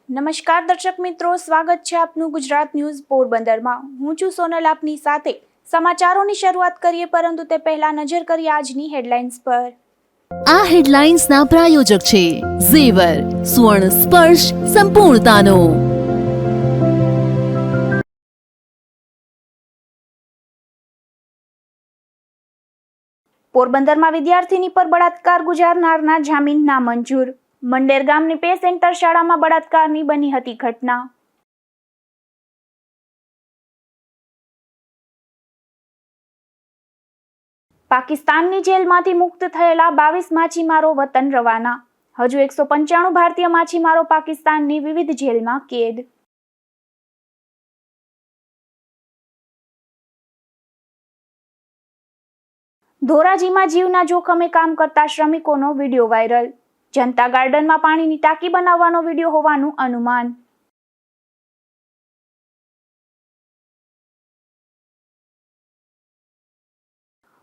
નમસ્કાર દર્શક મિત્રો, સ્વાગત છે આપનું ગુજરાત ન્યૂઝ પોરબંદરમાં। હું છું સોનલ, આપની સાથે સમાચારોની શરૂઆત કરીએ, પરંતુ તે પહેલા નજર કરીએ આજની હેડલાઇન્સ પર। આ હેડલાઇન્સના પ્રાયોજક છે ઝેવર, સ્વર્ણ સ્પર્શ સંપૂર્ણતાનો। પોરબંદરમાં વિદ્યાર્થીની પર બળાત્કાર ગુજારનારના જામીન નામંજૂર। મંડેર ગામની પે સેન્ટર શાળામાં બળાત્કારની બની હતી ઘટના। પાકિસ્તાનની જેલમાંથી મુક્ત થયેલા 22 માછીમારો વતન રવાના। હજુ 195 ભારતીય માછીમારો પાકિસ્તાનની વિવિધ જેલમાં કેદ। ધોરાજીમાં જીવના જોખમે કામ કરતા શ્રમિકોનો વિડીયો વાયરલ। જનતા ગાર્ડનમાં પાણીની ટાંકી બનાવવાનો વિડીયો હોવાનું અનુમાન।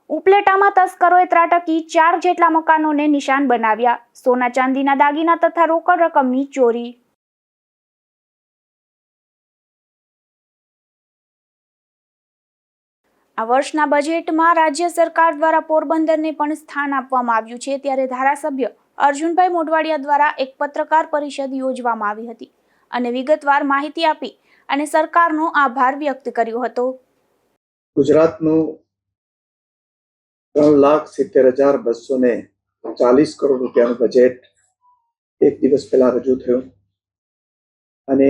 ઉપલેટામાં તસ્કરોએ ત્રાટકી 4 જેટલા મકાનોને નિશાન બનાવ્યા। સોના ચાંદીના દાગીના તથા રોકડ રકમની ચોરી। આ વર્ષના બજેટમાં રાજ્ય સરકાર દ્વારા પોરબંદરને પણ સ્થાન આપવામાં આવ્યું છે। ત્યારે ધારાસભ્ય અર્જુનભાઈ મોઢવાડિયા દ્વારા એક પત્રકાર પરિષદ યોજવામાં આવી હતી અને વિગતવાર માહિતી આપી અને સરકારનો આભાર વ્યક્ત કર્યો હતો। ગુજરાતનું 3,70,240 કરોડ રૂપિયાનું બજેટ એક દિવસ પહેલા રજૂ થયું અને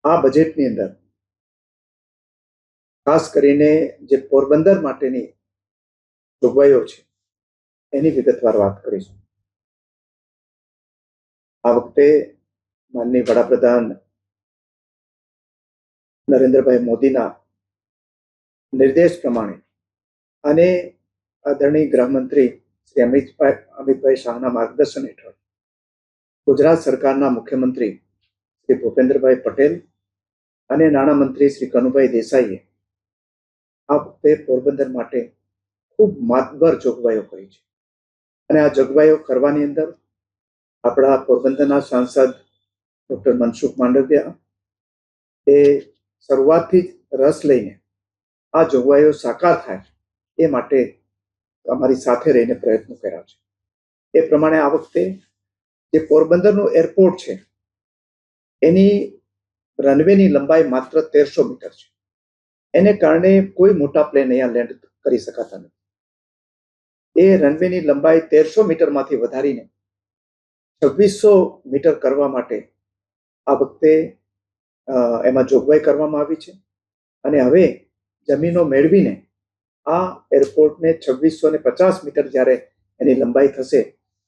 આ બજેટની અંદર ખાસ કરીને જે પોરબંદર માટેની જોગવાઈઓ છે એની વિગતવાર વાત કરીશું। આ વખતે માનનીય વડાપ્રધાન નરેન્દ્રભાઈ મોદીના નિર્દેશ પ્રમાણે અને આદરણીય ગૃહમંત્રી શ્રી અમિતભાઈ શાહના માર્ગદર્શન હેઠળ ગુજરાત સરકારના મુખ્યમંત્રી શ્રી ભૂપેન્દ્રભાઈ પટેલ અને નાણામંત્રી શ્રી કનુભાઈ દેસાઈએ આ વખતે પોરબંદર માટે ખૂબ માતબર જોગવાઈઓ કરી છે અને આ જોગવાઈઓ કરવાની અંદર આપણા પોરબંદરના સાંસદ ડૉક્ટર મનસુખ માંડવિયા એ શરૂઆતથી જ રસ લઈને આ જોગવાઈઓ સાકાર થાય એ માટે અમારી સાથે રહીને પ્રયત્નો કર્યા છે। એ પ્રમાણે આ વખતે જે પોરબંદરનું એરપોર્ટ છે એની રનવેની લંબાઈ માત્ર 1300 મીટર છે। એને કારણે કોઈ મોટા પ્લેન અહીંયા લેન્ડ કરી શકાતા નથી। એ રનવેની લંબાઈ 1300 મીટરમાંથી વધારીને 2600 મીટર કરવા માટે આ વખતે એમાં જોગવાઈ કરવામાં આવી છે અને હવે જમીનો મેળવીને આ એરપોર્ટને 2650 મીટર જ્યારે એની લંબાઈ થશે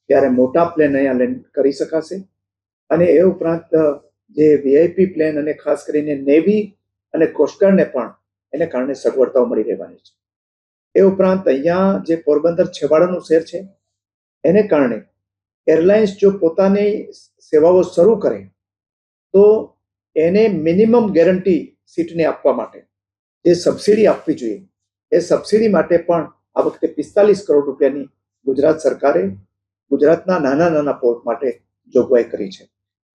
ત્યારે મોટા પ્લેન અહીંયા લેન્ડ કરી શકાશે અને એ ઉપરાંત જે વીઆઈપી પ્લેન અને ખાસ કરીને નેવી અને કોસ્ટગાર્ડને પણ એને કારણે સગવડતાઓ મળી રહેવાની છે। એ ઉપરાંત અહીંયા જે પોરબંદર છેવાડાનું શહેર છે એને કારણે એરલાઇન્સ જો પોતાની સેવાઓ શરૂ કરે તો એને મિનિમમ ગેરંટી સીટને આપવા માટે જે સબસિડી આપવી જોઈએ એ સબસિડી માટે પણ આ વખતે 45 કરોડ રૂપિયાની ગુજરાત સરકારે ગુજરાતના નાના પોર્ટ માટે જોગવાઈ કરી છે।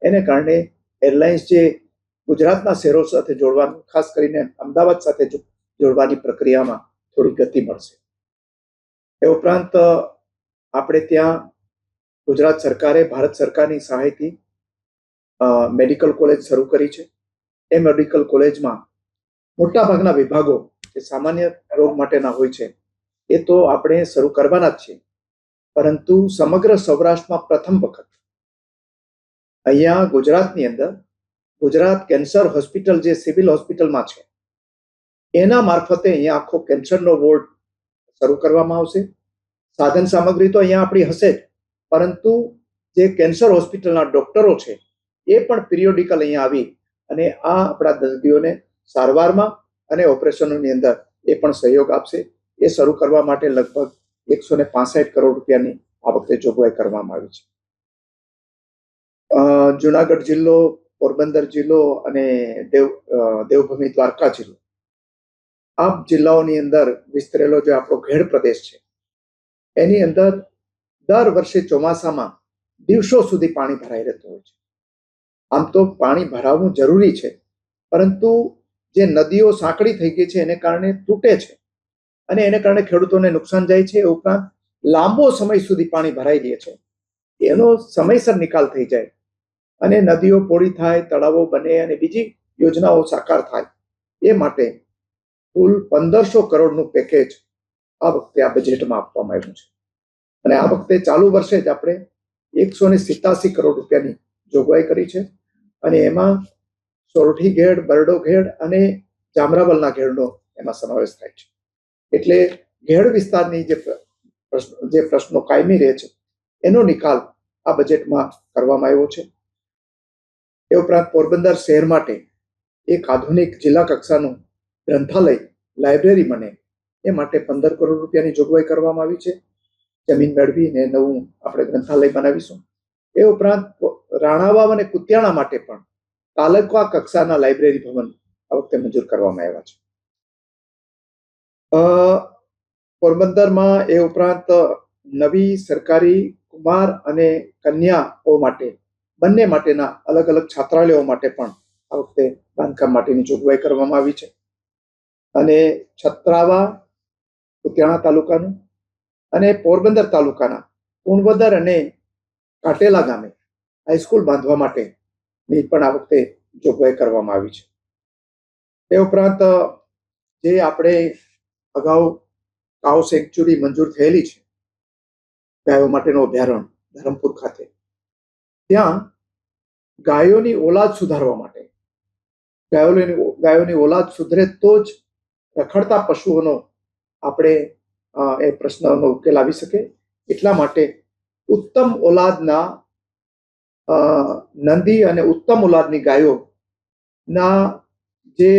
એને કારણે એરલાઇન્સ જે ગુજરાતના શહેરો સાથે જોડવાનું, ખાસ કરીને અમદાવાદ સાથે જોડવાની પ્રક્રિયામાં થોડી ગતિ મળશે। એ ઉપરાંત આપણે ત્યાં ગુજરાત સરકારે ભારત સરકારની સહાયથી મેડિકલ કોલેજ શરૂ કરી છે। એ મેડિકલ કોલેજમાં મોટાભાગના વિભાગો જે સામાન્ય રોગ માટેના હોય છે એ તો આપણે શરૂ કરવાના જ છીએ, પરંતુ સમગ્ર સૌરાષ્ટ્રમાં પ્રથમ વખત અહીંયા ગુજરાતની અંદર ગુજરાત કેન્સર હોસ્પિટલ જે સિવિલ હોસ્પિટલમાં છે એના મારફતે અહીંયા આખો કેન્સરનો વોર્ડ શરૂ કરવામાં આવશે। સાધન સામગ્રી તો અહીંયા આપણી હશે જ, પરંતુ જે કેન્સર હોસ્પિટલના ડોક્ટરો છે એ પણ પિરિયોડિકલ અહીંયા આવી અને આ આપણા દર્દીઓને સારવારમાં અને ઓપરેશનોની અંદર એ પણ સહયોગ આપશે। એ શરૂ કરવા માટે લગભગ 165 કરોડ રૂપિયાની આ વખતે જોગવાઈ કરવામાં આવી છે। જુનાગઢ જિલ્લો, પોરબંદર જિલ્લો અને દેવભૂમિ દ્વારકા જિલ્લો, આ જિલ્લાઓની અંદર વિસ્તરેલો જે આપણો ઘેડ પ્રદેશ છે એની અંદર દર વર્ષે ચોમાસામાં દિવસો સુધી પાણી ભરાઈ રહેતું હોય છે આમ તો પાણી ભરાવવું જરૂરી છે, પરંતુ જે નદીઓ સાંકડી થઈ ગઈ છે એને કારણે તૂટે છે અને એને કારણે ખેડૂતોને નુકસાન જાય છે. એ ઉપરાંત લાંબો સમય સુધી પાણી ભરાઈ રહે છે. એનો સમયસર નિકાલ થઈ જાય અને નદીઓ પોળી થાય, તળાવો બને અને બીજી યોજનાઓ સાકાર થાય, એ માટે કુલ 1500 કરોડનું પેકેજ આ વખતે આ બજેટમાં આપવામાં આવ્યું છે. અને આ વખતે ચાલુ વર્ષે જ આપણે 187 કરોડ રૂપિયાની જોગવાઈ કરી છે અને એમાં સોરઠી ઘેડ, બરડો ઘેડ અને જામરાવલના ઘેડનો એમાં સમાવેશ થાય છે. એટલે ઘેડ વિસ્તારની જે પ્રશ્નો કાયમી રહે છે એનો નિકાલ આ બજેટમાં કરવામાં આવ્યો છે. એ ઉપરાંત પોરબંદર શહેર માટે એક આધુનિક જિલ્લા કક્ષાનું ગ્રંથાલય, લાઇબ્રેરી બને એ માટે 15 કરોડ રૂપિયાની જોગવાઈ કરવામાં આવી છે. જમીન મેળવીને નવું આપણે ગ્રંથાલય બનાવીશું. એ ઉપરાંત રાણાવાવ અને કુતિયાણા માટે પણ તાલુકા કક્ષાના લાઇબ્રેરી ભવન આ વખતે મંજૂર કરવામાં આવ્યા છે. પોરબંદરમાં એ ઉપરાંત નવી સરકારી કુમાર અને કન્યાઓ માટે બંને માટેના અલગ અલગ છાત્રાલયો માટે પણ આ વખતે બાંધકામ માટેની જોગવાઈ કરવામાં આવી છે. અને છત્રાવા કુતિયાણા તાલુકાનું અને પોરબંદર તાલુકાના કુણવદર અને કાટેલા ગામે હાઈસ્કૂલ બાંધવા માટેની પણ આ વખતે જોગવાઈ કરવામાં આવી છે. તે ઉપરાંત જે આપણે અગાઉ કાઉ સેન્ચ્યુરી મંજૂર થયેલી છે, ગાયો માટેનો અભયારણ્ય ધરમપુર ખાતે, ત્યાં ગાયોની ઓલાદ સુધારવા માટે, ગાયોની ઓલાદ સુધરે તો જ રખડતા પશુઓનો આપણે એ પ્રશ્નનો ઉકેલ આવી શકે. એટલા માટે ઉત્તમ ઓલાદના નંદી અને ઉત્તમ ઓલાદની ગાયોના જે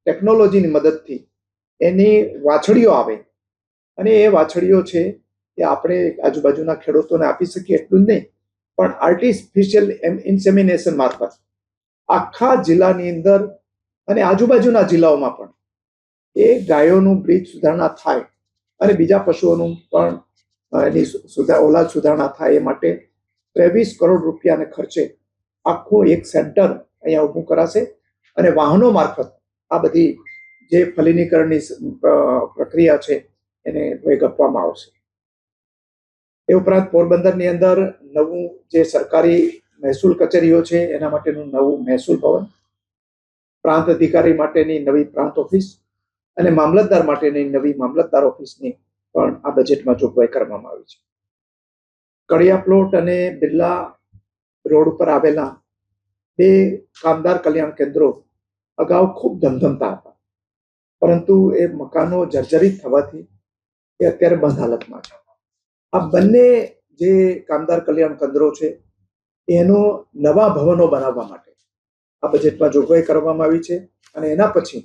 ટેકનોલોજીની મદદથી એની વાછડીઓ આવે અને એ વાછડીઓ છે એ આપણે આજુબાજુના ખેડૂતોને આપી શકીએ. એટલું જ નહીં, પણ આર્ટિફિશિયલ ઇન્સેમિનેશન મારફત આખા જિલ્લાની અંદર અને આજુબાજુના જિલ્લાઓમાં પણ એ ગાયોનું બ્રીજ સુધારણા થાય અને બીજા પશુઓનું પણ એની ઓલાદ સુધારણા થાય. એ માટે 23 કરોડ રૂપિયાને ખર્ચે આખું એક સેન્ટર અહીંયા ઊભું કરાશે અને વાહનો મારફત આ બધી જે ફલિનીકરણની પ્રક્રિયા છે એને વેગ આપવામાં આવશે. એ ઉપરાંત પોરબંદરની અંદર નવું જે સરકારી મહેસૂલ કચેરીઓ છે એના માટેનું નવું મહેસૂલ ભવન, પ્રાંત અધિકારી માટેની નવી પ્રાંત ઓફિસ અને મામલતદાર માટેની નવી મામલતદાર ઓફિસની પણ આ બજેટમાં જોગવાઈ કરવામાં આવી છે. કડિયા પ્લોટ અને બિરલા રોડ ઉપર આવેલા 2 કામદાર કલ્યાણ કેન્દ્રો અગાઉ ખૂબ ધમધમતા હતા, પરંતુ એ મકાનો જર્જરિત થવાથી એ અત્યારે બંધ હાલતમાં છે. આ બંને જે કામદાર કલ્યાણ કેન્દ્રો છે એનો નવા ભવનો બનાવવા માટે આ બજેટમાં જોગવાઈ કરવામાં આવી છે અને એના પછી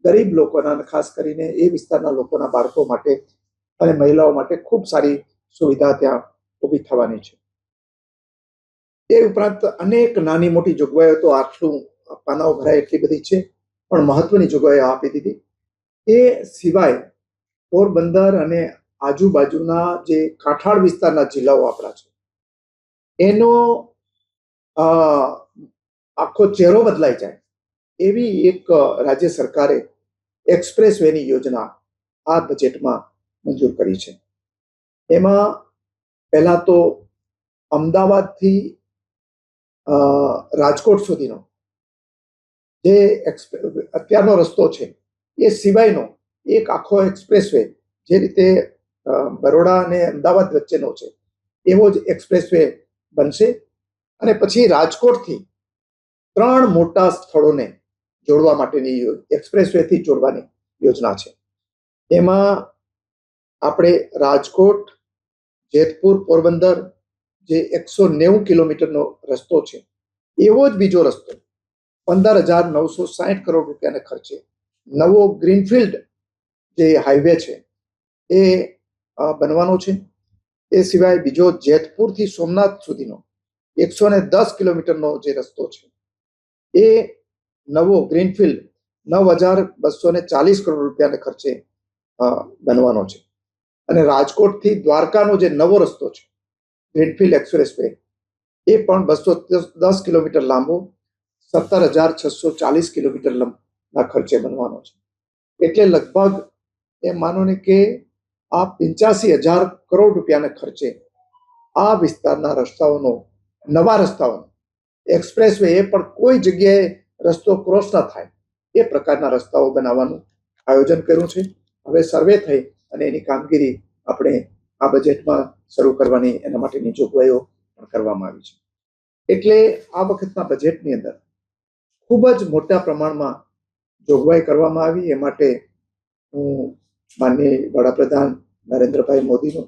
ગરીબ લોકોના, ખાસ કરીને એ વિસ્તારના લોકોના બાળકો માટે અને મહિલાઓ માટે ખૂબ સારી સુવિધા ત્યાં ઊભી થવાની છે. એ ઉપરાંત અનેક નાની મોટી જોગવાઈઓ, તો આટલું પાનાઓ ભરાય એટલી બધી છે, પણ મહત્વની જોગવાઈઓ આપી દીધી. એ સિવાય પોરબંદર અને આજુબાજુના જે કાંઠાળ વિસ્તારના જિલ્લાઓ આપણા છે એનો આખો ચહેરો બદલાઈ જાય એવી એક રાજ્ય સરકારે એક્સપ્રેસ વેની યોજના આ બજેટમાં મંજૂર કરી છે. એમાં પહેલા તો અમદાવાદથી રાજકોટ સુધીનો જે અત્યારનો રસ્તો છે એ સિવાયનો એક આખો એક્સપ્રેસ વે, જે રીતે બરોડા અને અમદાવાદ વચ્ચેનો છે એવો જ એક્સપ્રેસ વે બનશે. અને પછી રાજકોટથી 3 મોટા સ્થળોને જોડવા માટેની એક્સપ્રેસ વેથી જોડવાની યોજના છે. એમાં આપણે રાજકોટ, જેતપુર, પોરબંદર જે 190 કિલોમીટરનો રસ્તો છે એવો જ બીજો રસ્તો 15,960 કરોડ રૂપિયાને ખર્ચે નવો ગ્રીનફિલ્ડ જે હાઈવે છે એ બનવાનો છે. એ સિવાય બીજો જેતપુરથી સોમનાથ સુધીનો 110 કિલોમીટરનો જે રસ્તો છે એ નવો ગ્રીનફિલ્ડ 9,240 કરોડ રૂપિયાને ખર્ચે બનવાનો છે. અને રાજકોટથી દ્વારકાનો જે નવો રસ્તો છે ગ્રીનફિલ્ડ એક્સપ્રેસ વે, એ પણ 210 કિલોમીટર લાંબો 17,640 કિલોમીટર ના ખર્ચે બનવાનો છે. એટલે લગભગ એમ માનો ને કે આ 85,000 કરોડ રૂપિયાના ખર્ચે આ વિસ્તારના રસ્તાઓનો, નવા રસ્તાઓનો, એક્સપ્રેસ વે એ પણ કોઈ જગ્યાએ રસ્તો ક્રોસ ન થાય એ પ્રકારના રસ્તાઓ બનાવવાનું આયોજન કર્યું છે. હવે સર્વે થઈ અને એની કામગીરી આપણે આ બજેટમાં શરૂ કરવાની એના માટેની જોગવાઈઓ પણ કરવામાં આવી છે. એટલે આ વખતના બજેટની અંદર ખૂબ જ મોટા પ્રમાણમાં જોગવાઈ કરવામાં આવી. એ માટે હું માનનીય વડાપ્રધાન નરેન્દ્રભાઈ મોદીનો,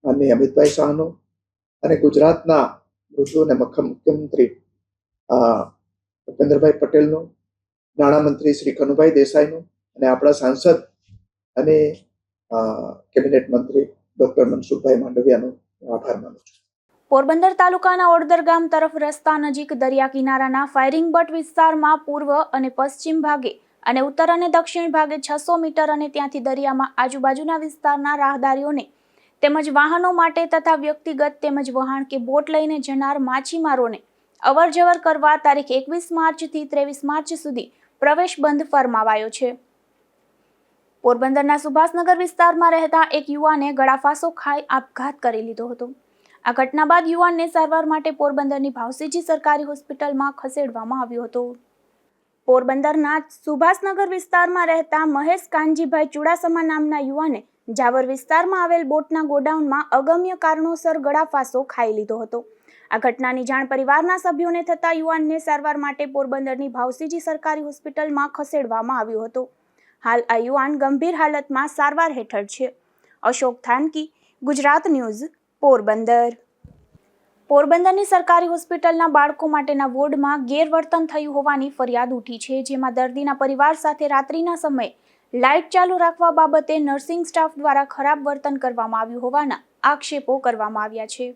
માનનીય અમિતભાઈ શાહનો અને ગુજરાતના મૃદુ અને મુખ્યમંત્રી ભૂપેન્દ્રભાઈ પટેલનો, નાણામંત્રી શ્રી કનુભાઈ દેસાઈનો અને આપણા સાંસદ અને કેબિનેટ મંત્રી ડોક્ટર મનસુખભાઈ માંડવિયાનો આભાર માનું છું. પોરબંદર તાલુકાના ઓડદર ગામ તરફ રસ્તા નજીક દરિયા કિનારાના ફાયરિંગ બટ વિસ્તારમાં પૂર્વ અને પશ્ચિમ ભાગે અને ઉત્તર અને દક્ષિણ ભાગે 600 મીટર અને ત્યાંથી દરિયામાં આજુબાજુના વિસ્તારના રાહદારીઓને તેમજ વાહનો માટે તથા વ્યક્તિગત તેમજ વહાણ કે બોટ લઈને જનાર માછીમારોને અવર જવર કરવા તારીખ 21 માર્ચથી 23 માર્ચ સુધી પ્રવેશ બંધ ફરમાવાયો છે. પોરબંદરના સુભાષનગર વિસ્તારમાં રહેતા એક યુવાને ગળાફાંસો ખાઈ આપઘાત કરી લીધો હતો. આ ઘટના બાદ યુવાનને સારવાર માટે પોરબંદરની ભાવસીજી સરકારી હોસ્પિટલમાં ખસેડવામાં આવ્યો હતો. પોરબંદરના સુભાષનગર વિસ્તારમાં રહેતા મહેશ કાનજીભાઈ ચુડાસમા નામના યુવાને જાવર વિસ્તારમાં આવેલ બોટના ગોડાઉનમાં અગમ્ય કારણોસર ગળાફાંસો ખાઈ લીધો હતો. આ ઘટનાની જાણ પરિવારના સભ્યોને થતા યુવાનને સારવાર માટે પોરબંદરની ભાવસીજી સરકારી હોસ્પિટલમાં ખસેડવામાં આવ્યો હતો. હાલ આ યુવાન ગંભીર હાલતમાં સારવાર હેઠળ છે. અશોક થાનકી, ગુજરાત ન્યૂઝ, પોરબંદર. પોરબંદરની સરકારી હોસ્પિટલના બાળકો માટેના વોર્ડમાં ગેરવર્તન થયું હોવાની ફરિયાદ ઉઠી છે, જેમાં દર્દીના પરિવાર સાથે રાત્રિના સમયે લાઇટ ચાલુ રાખવા બાબતે નર્સિંગ સ્ટાફ દ્વારા ખરાબ વર્તન કરવામાં આવ્યું હોવાના આક્ષેપો કરવામાં આવ્યા છે.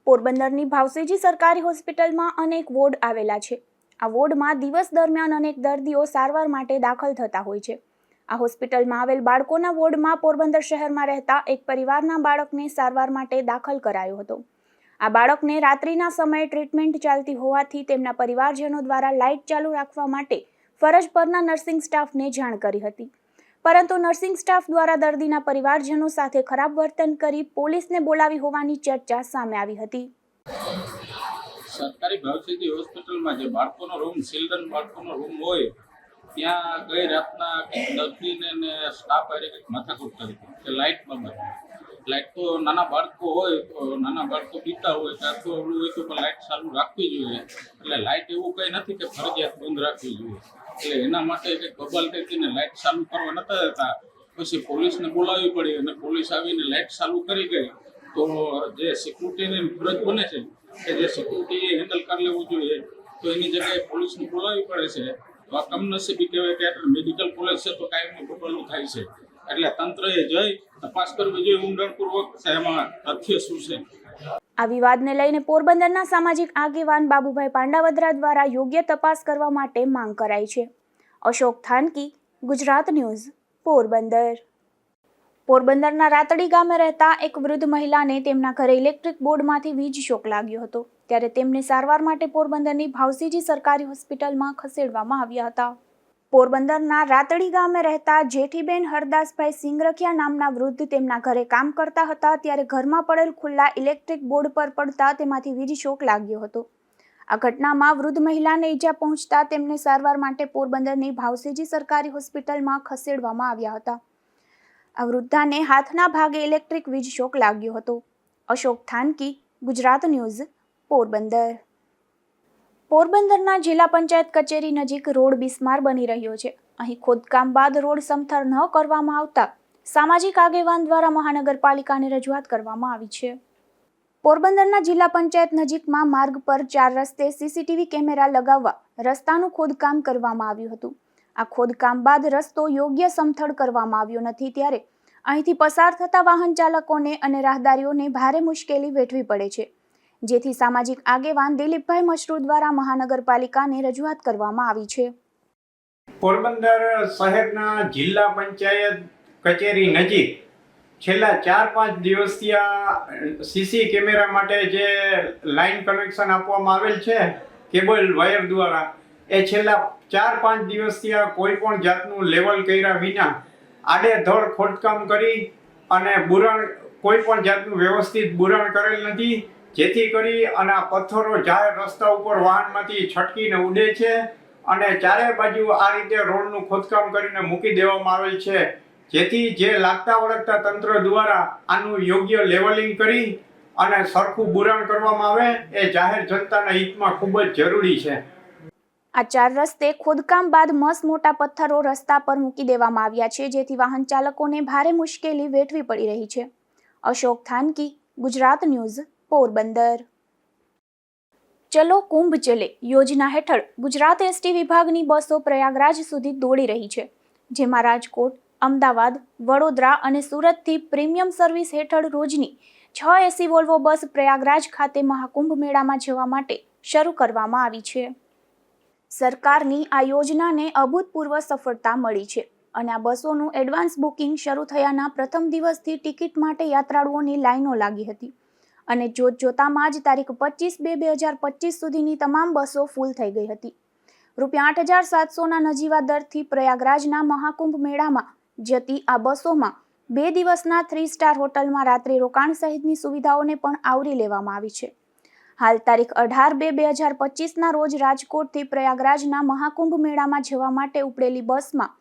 પોરબંદરની ભાવસીજી સરકારી હોસ્પિટલમાં અનેક વોર્ડ આવેલા છે. આ વોર્ડમાં દિવસ દરમિયાન અનેક દર્દીઓ સારવાર માટે દાખલ થતા હોય છે. આ હોસ્પિટલમાં આવેલ બાળકોના વોર્ડમાં પોરબંદર શહેરમાં રહેતા એક પરિવારના બાળકને સારવાર માટે દાખલ કરાયો હતો. આ બાળકને રાત્રિના સમયે ટ્રીટમેન્ટ ચાલતી હોવાથી તેમના પરિવારજનો દ્વારા લાઇટ ચાલુ રાખવા માટે ફરજ પરના નર્સિંગ સ્ટાફને જાણ કરી હતી, પરંતુ નર્સિંગ સ્ટાફ દ્વારા દર્દીના પરિવારજનો સાથે ખરાબ વર્તન કરી પોલીસને બોલાવી હોવાની ચર્ચા સામે આવી હતી. સરકારી ભાવસીજી હોસ્પિટલમાં જે બાળકોનો રૂમ, ચિલ્ડ્રન બાળકોનો રૂમ હોય, ત્યાં ગઈ રાતના દર્દીને સ્ટાફ આરે કંઈક માથાકૂટ કરી કે લાઇટ બાબત. લાઇટ તો નાના બાળકો હોય તો નાના બાળકો પીતા હોય ત્યાં તો ઓલું હોય તો લાઇટ ચાલુ રાખવી જોઈએ. એટલે લાઇટ એવું કંઈ નથી કે ફરજિયાત બંધ રાખવી જોઈએ. એટલે એના માટે કંઈક બબાલ કરીને લાઇટ ચાલુ કરવા નતા દેતા. પછી પોલીસને બોલાવવી પડી અને પોલીસ આવીને લાઇટ ચાલુ કરી ગઈ. તો જે સિક્યુરિટીની ફરજ બને છે કે જે સિક્યુરિટીએ હેન્ડલ કરી લેવું જોઈએ, તો એની જગ્યાએ પોલીસને બોલાવવી પડે છે. તો આ કમનસીબી કહેવાય કે મેડિકલ કોલેજ છે તો કાયમનું બબાલું થાય છે. એટલે તંત્રએ જઈ તપાસ કરવી જોઈએ ઊંડાણપૂર્વક એમાં તથ્ય શું છે. આ વિવાદને લઈને પોરબંદરના સામાજિક આગેવાન બાબુભાઈ પાંડાવદરા દ્વારા યોગ્ય તપાસ કરવા માટે માંગ કરાઈ છે. અશોક થાનકી, ગુજરાત ન્યૂઝ, પોરબંદર. પોરબંદરના રાતડી ગામે રહેતા એક વૃદ્ધ મહિલાને તેમના ઘરે ઇલેક્ટ્રિક બોર્ડમાંથી વીજ શોક લાગ્યો હતો, ત્યારે તેમને સારવાર માટે પોરબંદરની ભાવસીજી સરકારી હોસ્પિટલમાં ખસેડવામાં આવ્યા હતા. પોરબંદરના રાતડી ગામે રહેતા જેઠીબેન હરદાસભાઈ સિંગરખિયા નામના વૃદ્ધ તેમના ઘરે કામ કરતા હતા, ત્યારે ઘરમાં પડેલ ખુલ્લા ઇલેક્ટ્રિક બોર્ડ પર પડતા તેમાંથી વીજ શોક લાગ્યો હતો. આ ઘટનામાં વૃદ્ધ મહિલાને ઈજા પહોંચતા તેમને સારવાર માટે પોરબંદરની ભાવસીજી સરકારી હોસ્પિટલમાં ખસેડવામાં આવ્યા હતા. આ વૃદ્ધાને હાથના ભાગે ઇલેક્ટ્રિક વીજ શોક લાગ્યો હતો. અશોક થાનકી, ગુજરાત ન્યૂઝ, પોરબંદર. પોરબંદરના જિલ્લા પંચાયત કચેરી નજીક રોડ બિસ્માર બની રહ્યો છે. અહીં ખોદકામ બાદ રોડ સમથર ન કરવામાં આવતા સામાજિક આગેવાન દ્વારા મહાનગરપાલિકાને રજૂઆત કરવામાં આવી છે. પોરબંદરના જિલ્લા પંચાયત નજીકમાં માર્ગ પર 4 રસ્તે સીસીટીવી કેમેરા લગાવવા રસ્તાનું ખોદકામ કરવામાં આવ્યું હતું. આ ખોદકામ બાદ રસ્તો યોગ્ય સમથળ કરવામાં આવ્યો નથી, ત્યારે અહીંથી પસાર થતા વાહન ચાલકોને અને રાહદારીઓને ભારે મુશ્કેલી વેઠવી પડે છે, જેથી સામાજિક આગેવાન દિલીપભાઈ મશરૂ દ્વારા મહાનગરપાલિકાને રજૂઆત કરવામાં આવી છે. પોરબંદર શહેરના જિલ્લા પંચાયત કચેરી નજીક છેલ્લા 4-5 દિવસથી આ સીસી કેમેરા માટે જે લાઈન કનેક્શન આપવામાં આવેલ છે કેબલ વાયર દ્વારા, એ છેલ્લા 4-5 દિવસથી આ કોઈ પણ જાતનું લેવલ કર્યા વિના આડેધડ ખોદકામ કરી અને બુરાણ, કોઈ પણ જાતનું વ્યવસ્થિત બુરાણ કરેલ નથી, જેથી કરી અને આ પથ્થરો જાહેર રસ્તા ઉપર વાહનમાંથી છટકીને ઉડે છે અને ચારે બાજુ આ રીતે રોડનું ખોદકામ કરીને મૂકી દેવામાં આવેલ છે, જેથી જે લાગતા વળગતા તંત્ર દ્વારા આનું યોગ્ય લેવલિંગ કરી અને સરખું બુરાણ કરવામાં આવે એ જાહેર જનતાના હિતમાં ખૂબ જ જરૂરી છે. આ 4 રસ્તે ખોદકામ બાદ મસ્ત મોટા પથ્થરો રસ્તા પર મૂકી દેવામાં આવ્યા છે, જેથી વાહન ચાલકોને ભારે મુશ્કેલી વેઠવી પડી રહી છે. અશોક થાનકી, ગુજરાત ન્યૂઝ, પોરબંદર. ચલો કુંભ ચલે યોજના હેઠળ ગુજરાત એસટી વિભાગની બસો પ્રયાગરાજ સુધી દોડી રહી છે, જેમાં રાજકોટ, અમદાવાદ, વડોદરા અને સુરતથી પ્રીમિયમ સર્વિસ હેઠળ રોજની 6 એસી વોલ્વો બસ પ્રયાગરાજ ખાતે મહાકુંભ મેળામાં જવા માટે શરૂ કરવામાં આવી છે. સરકારની આ યોજનાને અભૂતપૂર્વ સફળતા મળી છે અને આ બસોનું એડવાન્સ બુકિંગ શરૂ થયાના પ્રથમ દિવસથી ટિકિટ માટે યાત્રાળુઓની લાઈનો લાગી હતી અને જોતજોતામાં જ તારીખ 25/2/2025 સુધીની તમામ બસો ફૂલ થઈ ગઈ હતી. ₹8,700ના નજીવા દરથી પ્રયાગરાજના મહાકુંભ મેળામાં જતી આ બસોમાં 2 દિવસના 3 સ્ટાર હોટલમાં રાત્રિ રોકાણ સહિતની સુવિધાઓને પણ આવરી લેવામાં આવી છે. હાલ તારીખ 18/2/2025ના રોજ રાજકોટથી પ્રયાગરાજના મહાકુંભ મેળામાં જવા માટે ઉપડેલી બસમાં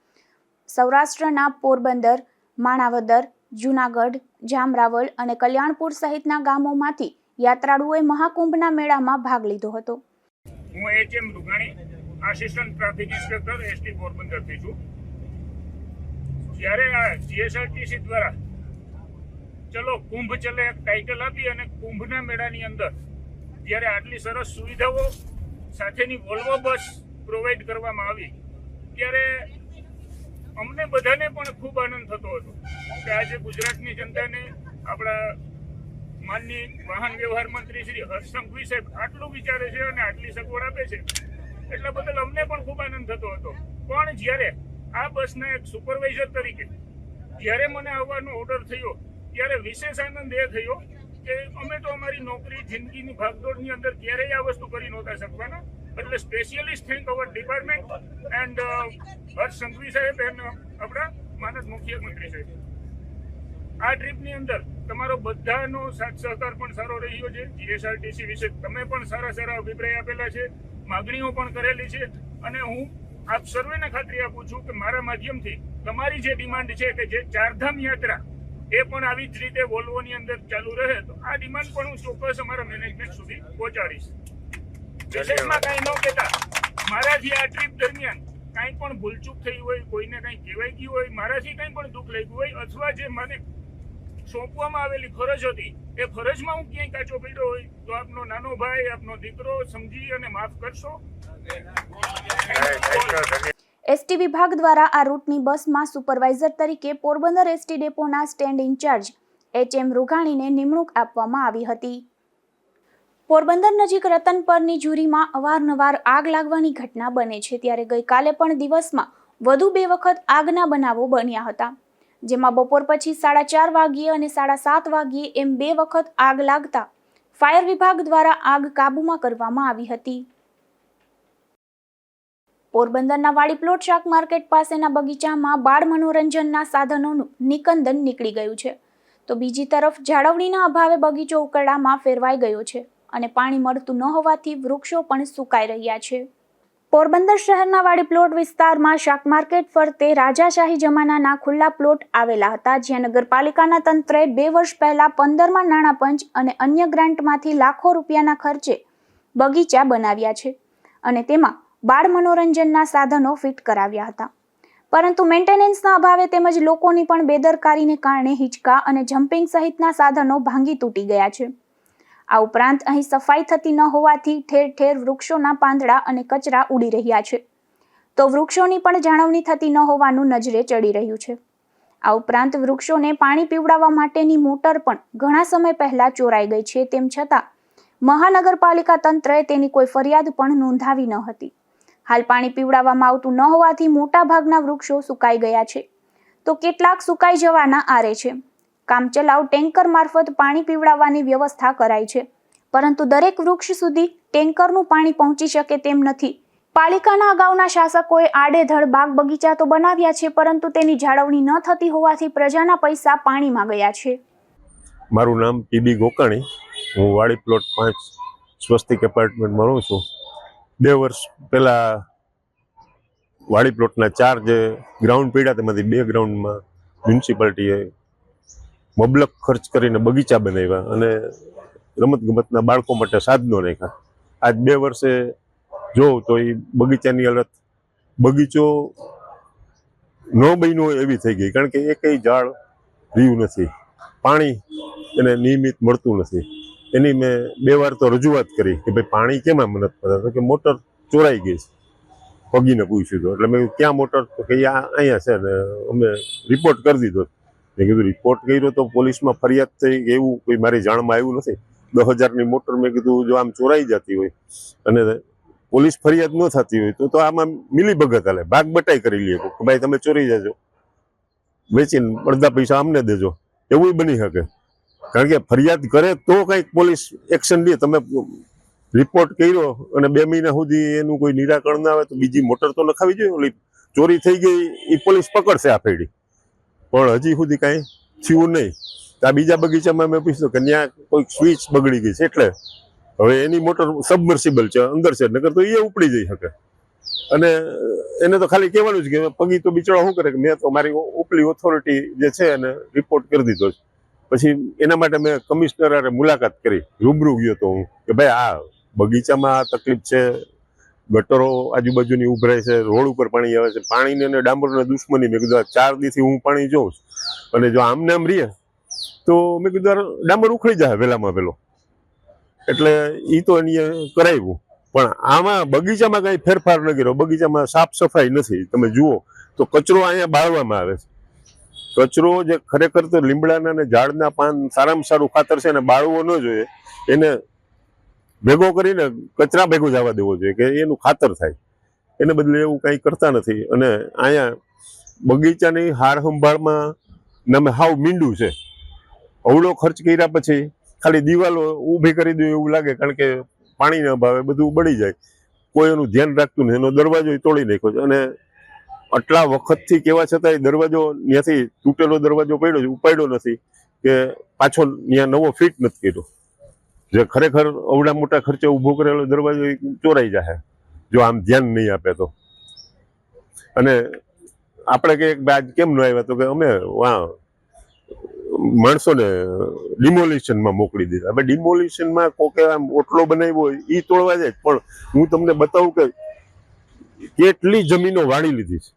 સૌરાષ્ટ્રના પોરબંદર, માણાવદર, જૂનાગઢ, જામરાવળ અને કલ્યાણપુર સહિતના ગામોમાંથી યાત્રાળુઓએ મહાકુંભના મેળામાં ભાગ લીધો હતો. હું H M. Rughani, assistant traffic inspector ST પોરબંદરથી છું. જ્યારે આ જીએસઆરટીસી દ્વારા ચલો કુંભ ચલે એક ટાઇટલ આપી અને કુંભના મેળાની અંદર જ્યારે આટલી સરસ સુવિધાઓ સાથેની વોલ્વો બસ પ્રોવાઈડ કરવામાં આવી, ત્યારે અમને બધાને પણ ખૂબ આનંદ થતો હતો કે આજે ગુજરાતની જનતાને આપણા માનનીય વાહન વ્યવહાર મંત્રી શ્રી હર્ષ સંઘવી સાહેબ આટલું વિચારે છે અને આટલી સગવડ આપે છે, એટલા બદલ અમને પણ ખૂબ આનંદ થતો હતો. પણ જ્યારે આ બસના એક સુપરવાઇઝર તરીકે જ્યારે મને આવવાનો ઓર્ડર થયો, ત્યારે વિશેષ આનંદ એ થયો કે અમે તો અમારી નોકરી, જિંદગીની ભાગદોડની અંદર ક્યારેય આ વસ્તુ કરી નહોતા શકવાના, એટલે specialist thank our department and Harsh Sanghavi સાહેબ એન્ડ આપણા માનદ મુખ્યમંત્રી સાહેબ. આ ટ્રીપની અંદર તમારો બધાનો સાથ સહકાર પણ સારો રહ્યો છે. જીએસઆરટીસી વિશે તમે પણ સારા અભિપ્રાય આપેલા છે, માગણીઓ પણ કરેલી છે અને હું આપ સર્વેને ખાતરી આપું છું કે મારા માધ્યમથી તમારી જે ડિમાન્ડ છે કે જે ચારધામ યાત્રા એ પણ આવી જ રીતે વોલ્વોની અંદર ચાલુ રહે, તો આ ડિમાન્ડ પણ હું ચોક્કસ અમારા મેનેજમેન્ટ સુધી પહોંચાડીશ. વિશેષમાં કાંઈ ન કહેતા, મારાથી આ ટ્રીપ દરમિયાન કાંઈ પણ ભૂલચૂક થઈ હોય, કોઈને કંઈ કહેવાઈ ગયું હોય, મારાથી કંઈ પણ દુઃખ લાગ્યું હોય અથવા જે મને સોંપવામાં આવેલી ફરજ હતી એ ફરજમાં હું ક્યાંય કાચો પડ્યો હોય તો આપનો નાનો ભાઈ, આપનો દીકરો સમજી અને માફ કરશો. એસટી વિભાગ દ્વારા આ રૂટની બસમાં સુપરવાઇઝર તરીકે પોરબંદર એસટી ડેપોના સ્ટેન્ડ ઇન્ચાર્જ એચ.એમ. રૂઘાણીને નિમણૂક આપવામાં આવી હતી. પોરબંદર નજીક રતનપરની જુરીમાં અવારનવાર આગ લાગવાની ઘટના બને છે, ત્યારે ગઈકાલે પણ દિવસમાં વધુ 2 વખત આગના બનાવો બન્યા હતા, જેમાં બપોર પછી 4:30 વાગ્યે અને 7:30 વાગ્યે એમ 2 વખત આગ લાગતા ફાયર વિભાગ દ્વારા આગ કાબૂમાં કરવામાં આવી હતી. પોરબંદરના વાડી પ્લોટ શાક માર્કેટ પાસેના બગીચામાં બાળ મનોરંજનના સાધનોનું નિકંદન નીકળી ગયું છે, તો બીજી તરફ જાળવણીના અભાવે બગીચો ઉકરડામાં ફેરવાઈ ગયો છે અને પાણી મળતું ન હોવાથી વૃક્ષો પણ સુકાઈ રહ્યા છે. પોરબંદર શહેરના વાડી પ્લોટ વિસ્તારમાં શાક માર્કેટ ફરતે રાજાશાહી જમાનાના ખુલ્લા પ્લોટ આવેલા હતા, જ્યાં નગરપાલિકાના તંત્રએ 2 વર્ષ પહેલા 15મા નાણાં પંચ અને અન્ય ગ્રાન્ટમાંથી લાખો રૂપિયાના ખર્ચે બગીચા બનાવ્યા છે અને તેમાં બાળ મનોરંજનના સાધનો ફિટ કરાવ્યા હતા, પરંતુ મેન્ટેનન્સના અભાવે તેમજ લોકોની પણ બેદરકારીને કારણે હિંચકા અને જમ્પિંગ સહિતના સાધનો ભાંગી તૂટી ગયા છે. આ ઉપરાંત અહીં સફાઈ થતી ન હોવાથી ઠેર ઠેર વૃક્ષોના પાંદડા અને કચરા ઉડી રહ્યા છે, તો વૃક્ષોની પણ જાળવણી થતી ન હોવાનું નજરે ચડી રહ્યું છે. આ ઉપરાંત વૃક્ષોને પાણી પીવડાવવા માટેની મોટર પણ ઘણા સમય પહેલા ચોરાઈ ગઈ છે, તેમ છતાં મહાનગરપાલિકા તંત્રએ તેની કોઈ ફરિયાદ પણ નોંધાવી ન હતી. હાલ પાણી પીવડાવવામાં આવતું ન હોવાથી મોટા ભાગના વૃક્ષો સુકાઈ ગયા છે, તો કેટલાક સુકાઈ જવાના આરે છે. કામચલાઉ ટેન્કર મારફત પાણી પીવડાવવાની વ્યવસ્થા કરાઈ છે, પરંતુ દરેક વૃક્ષ સુધી ટેન્કરનું પાણી પહોંચી શકે તેમ નથી. પાલિકાના અગાઉના શાસકોએ આડેધડ બાગ બગીચા તો બનાવ્યા છે, પરંતુ તેની જાળવણી ન થતી હોવાથી પ્રજાના પૈસા પાણીમાં ગયા છે. મારું નામ પીબી ગોકાણી, હું વાડી પ્લોટ 5 સ્વસ્તિક એપાર્ટમેન્ટમાં રહું છું. 2 વર્ષ પહેલાં વાડી પ્લોટના 4 જે ગ્રાઉન્ડ પડ્યા તેમાંથી 2 ગ્રાઉન્ડમાં મ્યુનિસિપાલિટીએ મબલક ખર્ચ કરીને બગીચા બનાવ્યા અને રમતગમતના બાળકો માટે સાધનો રાખ્યા. આજ 2 વર્ષે જોઉં તો એ બગીચાની હાલત, બગીચો ન બન્યો એવી થઈ ગઈ, કારણ કે એકેય ઝાડ રહ્યું નથી, પાણી એને નિયમિત મળતું નથી. એની મેં 2 વાર તો રજૂઆત કરી કે ભાઈ પાણી કેમ આમ નથી પડતા, તો કે મોટર ચોરાઈ ગઈ છે. પગીને પૂછ્યું તો એટલે મેં ક્યાં મોટર, તો કે અહીંયા છે ને અમે રિપોર્ટ કરી દીધો. મેં કીધું રિપોર્ટ કર્યો તો પોલીસમાં ફરિયાદ થઈ, એવું કોઈ મારી જાણમાં આવ્યું નથી. 10,000ની મોટર મેં કીધું જો આમ ચોરાઈ જતી હોય અને પોલીસ ફરિયાદ ન થતી હોય તો આમાં મિલી ભગત હાલે, ભાગ બટાઈ કરી લઈએ કે ભાઈ તમે ચોરી જજો, વેચીને અડધા પૈસા અમને દેજો, એવું બની શકે. કારણ કે ફરિયાદ કરે તો કંઈક પોલીસ એક્શન લે. તમે રિપોર્ટ કર્યો અને 2 મહિના સુધી એનું કોઈ નિરાકરણ ના આવે તો બીજી મોટર તો નખાવી જોઈએ. ઓલી ચોરી થઈ ગઈ એ પોલીસ પકડશે આ ફેડી, પણ હજી સુધી કાંઈ થયું નહીં. આ બીજા બગીચામાં મેં પૂછ્યું કે ત્યાં કોઈક સ્વિચ બગડી ગઈ છે, એટલે હવે એની મોટર સબમર્સિબલ છે, અંદર છે, નકર તો એ ઉપડી જઈ શકે. અને એને તો ખાલી કહેવાનું જ કે પગી તો બિચારો શું કરે કે મેં તો મારી ઉપલી ઓથોરિટી જે છે એને રિપોર્ટ કરી દીધો છે. પછી એના માટે મેં કમિશનર હારે મુલાકાત કરી, રૂબરૂ ગયો તો હું કે ભાઈ આ બગીચામાં આ તકલીફ છે, ગટરો આજુબાજુની ઉભરાય છે, રોડ ઉપર પાણી આવે છે, પાણીને અને ડામરને દુશ્મની. મેં કીધું 4 દીથી હું પાણી જોઉં છું અને જો આમને આમ રહીએ તો મેં કીધું ડામર ઉખડી જાય વહેલામાં વહેલો. એટલે એ તો એને કરાવ્યું, પણ આમાં બગીચામાં કાંઈ ફેરફાર ન કર્યો. બગીચામાં સાફ સફાઈ નથી. તમે જુઓ તો કચરો અહીંયા બાળવામાં આવે છે. કચરો જે ખરેખર તો લીમડાના અને ઝાડના પાન સારામાં સારું ખાતર છે, એને બાળવો ન જોઈએ, એને ભેગો કરીને કચરા ભેગો જવા દેવો જોઈએ કે એનું ખાતર થાય. એને બદલે એવું કંઈ કરતા નથી. અને અહીંયા બગીચાની હાર સંભાળમાં નમે હાવ મીંડું છે. અવળો ખર્ચ કર્યા પછી ખાલી દિવાલો ઊભી કરી દો એવું લાગે, કારણ કે પાણીના અભાવે બધું બળી જાય. કોઈ એનું ધ્યાન રાખતું નથી. એનો દરવાજો તોડી નાખ્યો છે અને આટલા વખતથી કહેવા છતાંય દરવાજો ત્યાંથી તૂટેલો દરવાજો પડ્યો છે, ઉપાડ્યો નથી કે પાછો ત્યાં નવો ફિટ નથી કર્યો. જે ખરેખર અવડા મોટા ખર્ચે ઊભો કરેલો દરવાજો ચોરાઈ જાય જો આમ ધ્યાન નહીં આપે તો. અને આપણે કે આજ કેમ ન આવ્યા, તો કે અમે માણસોને ડિમોલિશનમાં મોકલી દીધા. હવે ડિમોલિશનમાં કોકે આમ ઓટલો બનાવ્યો હોય એ તોડવા જાય, પણ હું તમને બતાવું કે કેટલી જમીનો વાળી લીધી છે.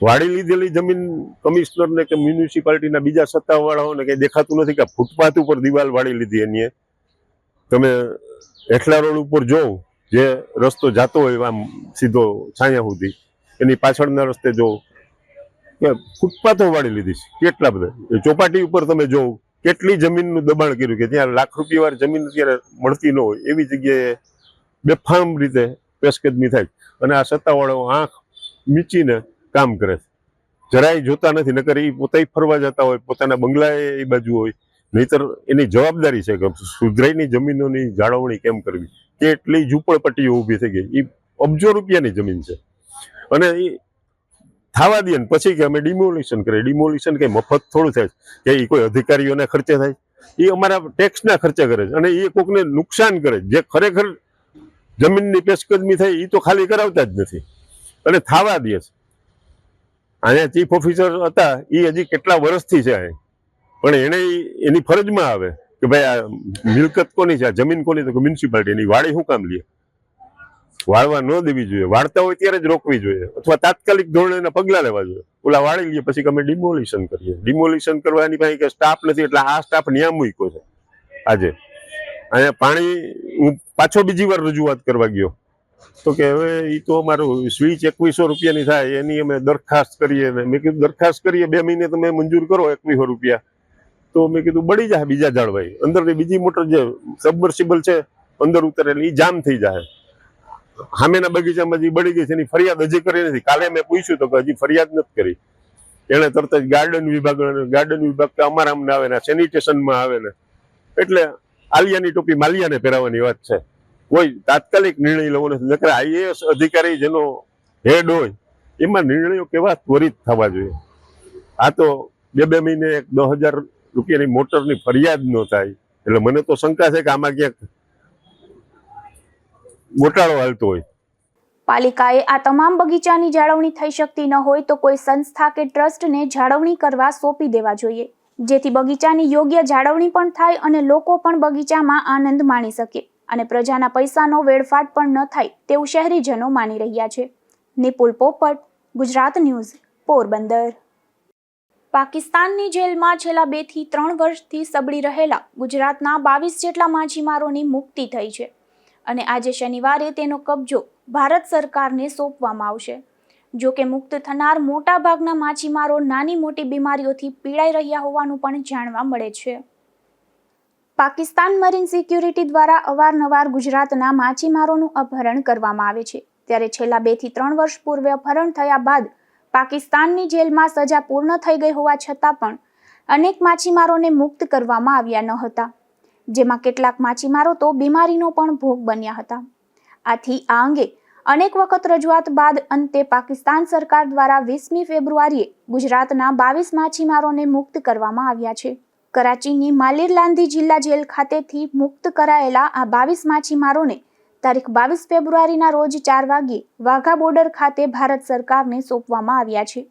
વાળી લીધેલી જમીન કમિશનરને કે મ્યુનિસિપાલિટીના બીજા સત્તાવાળાઓને કંઈ દેખાતું નથી કે ફૂટપાથ ઉપર દિવાલ વાળી લીધી. એની તમે હેઠલા રોડ ઉપર જોવ, જે રસ્તો જતો હોય આમ સીધો છાયા સુધી, એની પાછળના રસ્તે જોવ કે ફૂટપાથો વાળી લીધી છે કેટલા બધા. ચોપાટી ઉપર તમે જોવ કેટલી જમીનનું દબાણ કર્યું કે ત્યાં લાખ રૂપિયા વાર જમીન અત્યારે મળતી ન હોય એવી જગ્યાએ બેફામ રીતે પેશકદમી થાય. અને આ સત્તાવાળાઓ આંખ મીચીને કામ કરે છે, જરાય જોતા નથી. નકર એ પોતે ફરવા જતા હોય, પોતાના બંગલાએ એ બાજુ હોય. નહીતર એની જવાબદારી છે કે સુધરાઈની જમીનોની જાળવણી કેમ કરવી. કેટલી ઝૂંપડપટ્ટીઓ ઊભી થઈ ગઈ, એ અબજો રૂપિયાની જમીન છે. અને એ થવા દે ને પછી કે અમે ડિમોલિશન કરીએ. ડિમોલિશન કંઈ મફત થોડું થાય કે એ કોઈ અધિકારીઓના ખર્ચે થાય, એ અમારા ટેક્સના ખર્ચે કરે છે. અને એ કોકને નુકસાન કરે, જે ખરેખર જમીનની પેશકદમી થાય એ તો ખાલી કરાવતા જ નથી અને થવા દે છે. અહીંયા ચીફ ઓફિસર હતા, એ હજી કેટલા વર્ષથી છે અહીં, પણ એને એની ફરજમાં આવે કે ભાઈ આ મિલકત કોની છે, આ જમીન કોની, તો મ્યુનિસિપાલિટીની. વાડી શું કામ લે? વાળવા ન દેવી જોઈએ. વાળતા હોય ત્યારે જ રોકવી જોઈએ, અથવા તાત્કાલિક ધોરણે એના પગલાં લેવા જોઈએ. ઓલા વાળી લઈએ પછી અમે ડિમોલિશન કરીએ. ડિમોલિશન કરવાની પાસે કે સ્ટાફ નથી, એટલે આ સ્ટાફ ન્યા મૂક્યો છે. આજે અહીંયા પાણી હું પાછો બીજી વાર રજૂઆત કરવા ગયો તો કે હવે એ તો અમારું સ્વિચ 2100 રૂપિયાની થાય, એની અમે દરખાસ્ત કરીએ. મેં કીધું દરખાસ્ત કરીએ, 2 મહિને તમે મંજૂર કરો 2100 રૂપિયા, તો મેં કીધું બળી જાય બીજા જાળવાઈ. અંદરની બીજી મોટર જે સબમર્સિબલ છે અંદર ઉતરેલી એ જામ થઈ જાય. સામેના બગીચામાં જે બળી ગઈ છે એની ફરિયાદ હજી કરી નથી. કાલે મેં પૂછ્યું તો કે હજી ફરિયાદ નથી કરી. એને તરત જ ગાર્ડન વિભાગ તો અમારા અમને આવે ને સેનિટેશનમાં આવે ને, એટલે આલિયાની ટોપી માલિયાને પહેરાવવાની વાત છે. કોઈ તાત્કાલિક નિર્ણય લેવો નથી. નકર આઈએએસ અધિકારી જેનો હેડ હોય એમાં નિર્ણયો કેવા ત્વરિત થવા જોઈએ. આ તો 2 મહિને 10,000 રૂપિયાની મોટરની ફરિયાદ ન થાય, એટલે મને તો શંકા છે કે આમાં ક્યાંક ગોટાળો હાલતો હોય. પાલિકાએ આ તમામ બગીચાની જાળવણી થઈ શકતી ન હોય તો કોઈ સંસ્થા કે ટ્રસ્ટને જાળવણી કરવા સોંપી દેવા જોઈએ, જેથી બગીચાની યોગ્ય જાળવણી પણ થાય અને લોકો પણ બગીચામાં આનંદ માણી શકે અને પ્રજાના પૈસાનો વેડફાટ પણ ન થાય તેવું શહેરીજનો માની રહ્યા છે. નિપુલ પોપટ, ગુજરાત ન્યૂઝ, પોરબંદર. પાકિસ્તાનની જેલમાં છેલ્લા 2 થી 3 વર્ષથી સબળી રહેલા ગુજરાતના 22 જેટલા માછીમારોની મુક્તિ થઈ છે અને આજે શનિવારે તેનો કબજો ભારત સરકારને સોંપવામાં આવશે. જો કે મુક્ત થનાર મોટાભાગના માછીમારો નાની મોટી બીમારીઓથી પીડાઈ રહ્યા હોવાનું પણ જાણવા મળે છે. પાકિસ્તાન મરીન સિક્યુરિટી દ્વારા અવારનવાર ગુજરાતના માછીમારોનું અપહરણ કરવામાં આવે છે. ત્યારે છેલ્લા 2 થી 3 વર્ષ પૂર્વે અપહરણ થયા બાદ પાકિસ્તાનની જેલમાં સજા પૂર્ણ થઈ ગઈ હોવા છતાં પણ અનેક માછીમારોને મુક્ત કરવામાં આવ્યા ન હતા, જેમાં કેટલાક માછીમારો તો બીમારીનો પણ ભોગ બન્યા હતા. આથી આ અંગે અનેક વખત રજૂઆત બાદ અંતે પાકિસ્તાન સરકાર દ્વારા 20મી ફેબ્રુઆરીએ ગુજરાતના 22 માછીમારોને મુક્ત કરવામાં આવ્યા છે. કરાચીની માલિરલાંધી જિલ્લા જેલ ખાતેથી મુક્ત કરાયેલા આ 22 માછીમારોને તારીખ 22 ફેબ્રુઆરીના રોજ 4 વાગ્યે વાઘા બોર્ડર ખાતે ભારત સરકારને સોંપવામાં આવ્યા છે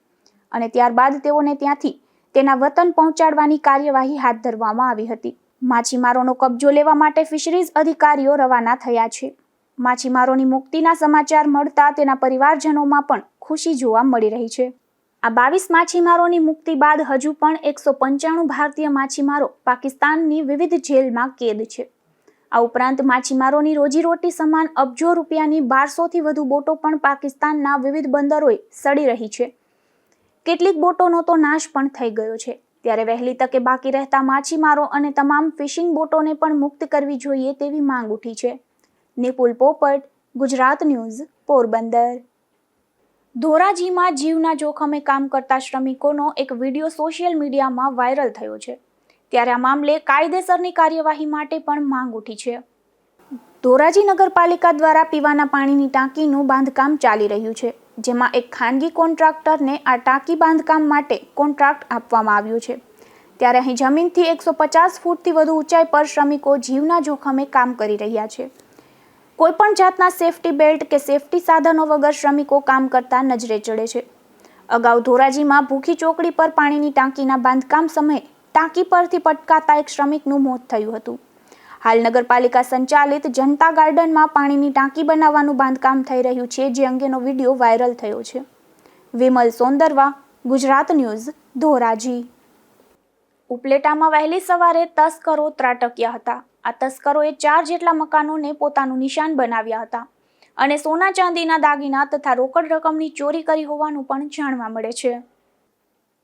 અને ત્યારબાદ તેઓને ત્યાંથી તેના વતન પહોંચાડવાની કાર્યવાહી હાથ ધરવામાં આવી હતી. માછીમારોનો કબજો લેવા માટે ફિશરીઝ અધિકારીઓ રવાના થયા છે. માછીમારોની મુક્તિના સમાચાર મળતા તેના પરિવારજનોમાં પણ ખુશી જોવા મળી રહી છે. આ 22 માછીમારોની મુક્તિ બાદ હજુ પણ 195 ભારતીય માછીમારો પાકિસ્તાનની વિવિધ જેલમાં કેદ છે. આ ઉપરાંત માછીમારોની રોજીરોટી સમાન અબજો રૂપિયાની 1200થી વધુ બોટો પણ પાકિસ્તાનના વિવિધ બંદરોએ સડી રહી છે. કેટલીક બોટોનો તો નાશ પણ થઈ ગયો છે. ત્યારે વહેલી તકે બાકી રહેતા માછીમારો અને તમામ ફિશિંગ બોટોને પણ મુક્ત કરવી જોઈએ તેવી માંગ ઉઠી છે. નિપુલ પોપટ, ગુજરાત ન્યૂઝ, પોરબંદર. ધોરાજીમાં જીવના જોખમે કામ કરતા શ્રમિકોનો એક વિડીયો સોશિયલ મીડિયામાં વાયરલ થયો છે. ત્યારે આ મામલે કાયદેસરની કાર્યવાહી માટે પણ માંગ ઉઠી છે. ધોરાજી નગરપાલિકા દ્વારા પીવાના પાણીની ટાંકીનું બાંધકામ ચાલી રહ્યું છે, જેમાં એક ખાનગી કોન્ટ્રાક્ટરને આ ટાંકી બાંધકામ માટે કોન્ટ્રાક્ટ આપવામાં આવ્યો છે. ત્યારે અહીં જમીનથી 150 ફૂટથી વધુ ઊંચાઈ પર શ્રમિકો જીવના જોખમે કામ કરી રહ્યા છે. કોઈપણ જાતના સેફટી બેલ્ટ કે સેફટી સાધનો વગર શ્રમિકો કામ કરતા નજરે ચડે છે. અગાઉ ધોરાજીમાં ભૂખી ચોકડી પર પાણીની ટાંકીના બાંધકામ સમયે ટાંકી પરથી પટકાતા એક શ્રમિકનું મોત થયું હતું. હાલ નગરપાલિકા સંચાલિત જનતા ગાર્ડનમાં પાણીની ટાંકી બનાવવાનું બાંધકામ થઈ રહ્યું છે, જે અંગેનો વિડીયો વાયરલ થયો છે. વિમલ સોંદરવા, ગુજરાત ન્યૂઝ, ધોરાજી. ઉપલેટામાં વહેલી સવારે તસ્કરો ત્રાટક્યા હતા. આ તસ્કરોએ 4 જેટલા મકાનોને પોતાનું નિશાન બનાવ્યા હતા અને સોના ચાંદીના દાગીના તથા રોકડ રકમની ચોરી કરી હોવાનું પણ જાણવા મળે છે.